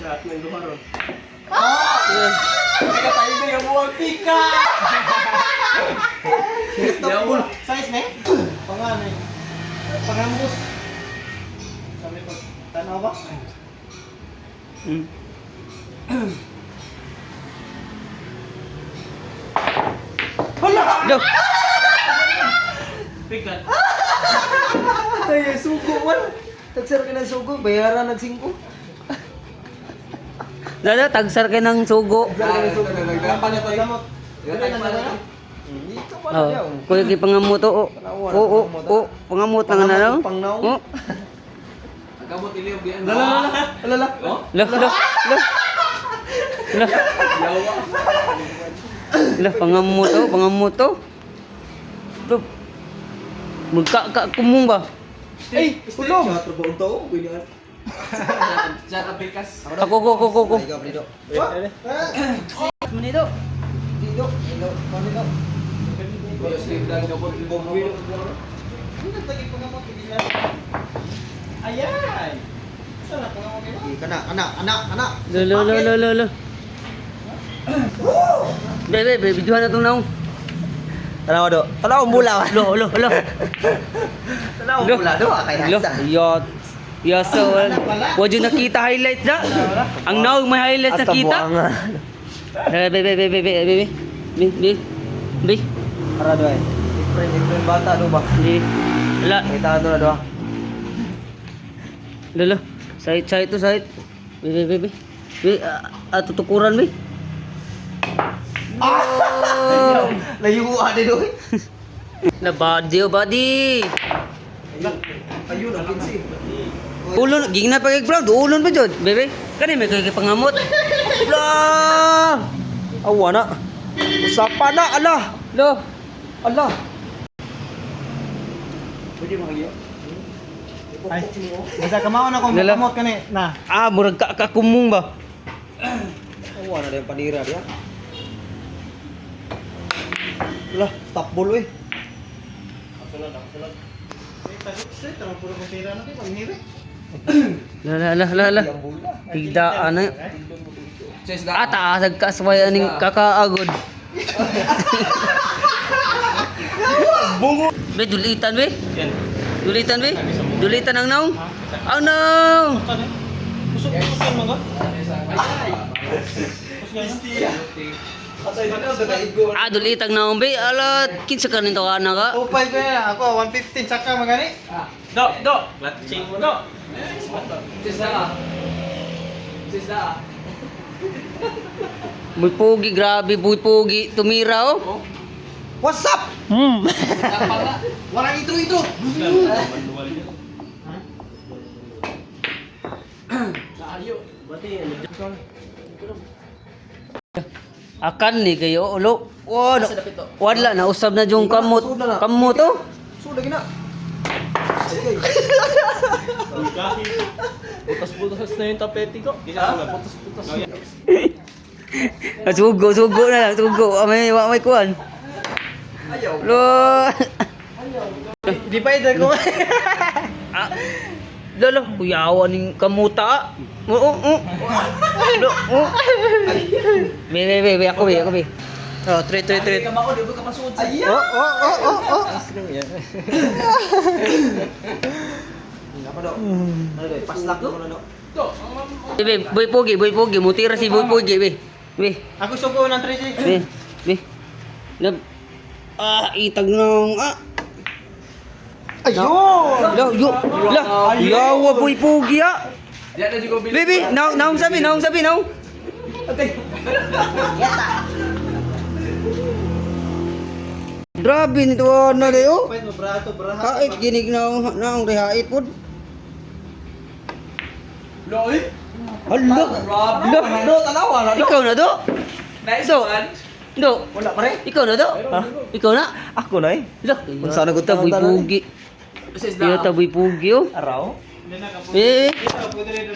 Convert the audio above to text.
Shot ng lumaron. Teka tayo na yung buwag pika! Yawa. Size na eh? Pangan eh. Pangambus. Sabi ko, tanaw ba? Hala! Go! Pikat. Ay, sugo man. Tagsar ka ng sugo, bayaran nagsingko. Lalo, tagsar ka ng sugo. Nagdapan na tayo. Dito pa Oh, na kuya kay pangamot o. Oo, pangamot na nga na. Pangnaw. Oh. Gamot iliw biyan. Alala. Lo. Yawa. Pangamot o. Lo. Magka kumong ba? Ay, ulong. Teatro ba unta o? Bilian. Shot ang pikas. Ako. Ikaw, Brido. Manito. Dito. Manilo. Kuya sleeve lang gamot. Ano nagtagig pa naman? Ayan! Saan ako naman yun? Kana. Lo. Bebe, videohan na itong naong. Tanaw do. Tanaw mula. Lo. Tanaw mula do. Kaya Lo, yes, so, wad yun nakita highlights na? Ang naong may highlights nakita? Be. Para do ay. Different bata do ba? Wala. Kita ano na do. Lolo, sahit to sahit. Be. Tutukuran be. Layo ade do. Na body. Ayun ang kinsi. Ulon, gingna pa kay proud. Ulon ba jud? Bebe, kani may kay pangamot. Blah! Awa na. Usapa na ala. Lo. Ala. Pwede magiyo. Ay, basta kamaon ako Lala. makamot kani na. Murag kakumong ba? Awa na yung panira dia. Lah, top ball eh. La. Tigda ana. Taasag ka sway aning kakaagod. Bungo. Be dulitan be. Yan. Dulitan ang naong. Ang naong. Kusog mo ba? Dulitan naong be. Ala, kinsa ka nito ka na ka? Upay ko yan. Ako 115 saka magani. Do. Latching mo. Do. Sisa. Boy pogi, grabe boy pogi. Tumira oh. What's up? Walang intro. Manual yun. Layo. Bati ano? Akan ni kayo ulo. Wala na usab na yung kamot. Kamot oh. So lagi na. Butas-butas na yung tapete ko. Butas-butas. Sugo na lang, sugo. May kuan. Ayaw. Lo. Di pa ito ko. Lolo, kuyawan ning kamuta. Oo. Lo. Be, ako be. Oh, treat. Kamao, di ba ka masuod sa... Ayaw. Oh. Apa do? Ano do? Paslak do. Do. Be, boy pogi, mutira si boy pogi be. Ako sugo ng 3 Be. Itag nang Ayun. Yawa boy pogi ah. Diyan na di ko bilhin. Baby, naong sabi. Okay. Grabe nito na dayo. Pwede mo brato. Hait ginig naong rehait pod. Loy. Hala. Do tanawa na do. Ikaw na do. Nice So, one. do. Wala pare. Ikaw na do. Ikaw na. Ako na eh. Lo, unsa na gud ta boy pugi. This is Iyo ta boy pugi oh. Araw. Eh. Pwede rin